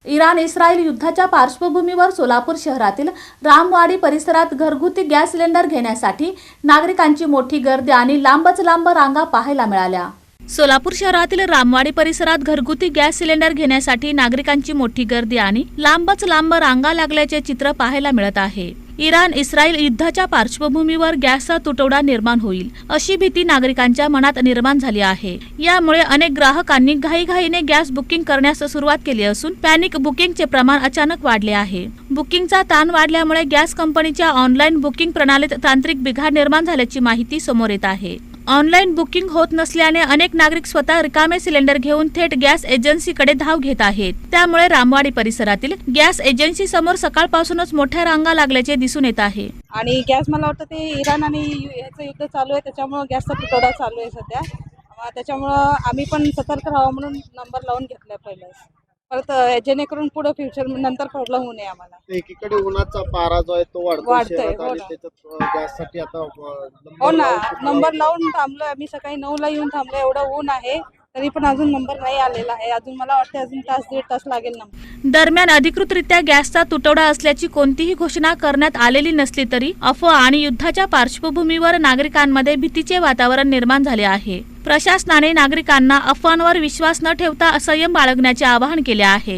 Iran Israel युद्धाच्या पार्श्वभूमीवर सोलापूर शहरातील रामवाडी परिसरात घरगुती गॅस सिलेंडर घेण्यासाठी नागरिकांची मोठी गर्दी आणि लांबच लांब रांगा पाहायला मिळाल्या। सोलापूर शहरातील रामवाडी परिसरात घरगुती गॅस सिलेंडर घेण्यासाठी नागरिकांची मोठी गर्दी आणि लांबच लांब रांगा लागल्याचे चित्र पाहायला मिळत आहे। इराण इस्रायल युद्धाच्या पार्श्वभूमीवर गॅसचा तुटवडा निर्माण होईल अशी भीती नागरिकांच्या मनात निर्माण झाली आहे। यामुळे अनेक ग्राहकांनी घाईघाईने गॅस बुकिंग करण्यास सुरुवात केली असून पॅनिक बुकिंगचे प्रमाण अचानक वाढले आहे। बुकिंगचा ताण वाढल्यामुळे गॅस कंपनीच्या ऑनलाईन बुकिंग प्रणालीत तांत्रिक बिघाड निर्माण झाल्याची माहिती समोर येत आहे। ऑनलाईन बुकिंग होत नसल्याने अनेक नागरिक स्वतः रिकामे सिलेंडर घेऊन थेट गॅस एजन्सीकडे धाव घेत आहेत। त्यामुळे रामवाडी परिसरातील गॅस एजन्सी समोर सकाळपासूनच मोठ्या रांगा लागल्याचे दिसून येत आहे। आणि गॅस मला वाटतं ते इराण आणि ह्याचं युद्ध चालू आहे, त्याच्यामुळे गॅसचा तुटवडा चालू आहे सध्या। त्याच्यामुळं आम्ही पण सतर्क राहावं म्हणून नंबर लावून घेतला पहिलं, परत जेणेकरून पुढे फ्युचर नंतर प्रॉब्लेम होऊ नये आम्हाला। एकीकडे उन्हाचा पारा जो आहे तो वाढतोय हो ना। त्याच्यात गॅससाठी आता हो ना, नंबर लावून थांबलोय आम्ही, सकाळी 9ला येऊन थांबलोय। एवढं ऊन आहे तरी पण अजून नंबर नाही आलेला आहे। अजून मला वाटतं अजून तास दीड तास लागेल नंबर। दरम्यान अधिकृतरित्या गॅसचा तुटवडा असल्याची कोणतीही घोषणा करण्यात आलेली नसली तरी अफवा आणि युद्धाच्या पार्श्वभूमीवर नागरिकांमध्ये भीतीचे वातावरण निर्माण झाले आहे। प्रशासनाने नागरिकांना अफवांवर विश्वास न ठेवता संयम बाळगण्याचे आवाहन केले आहे।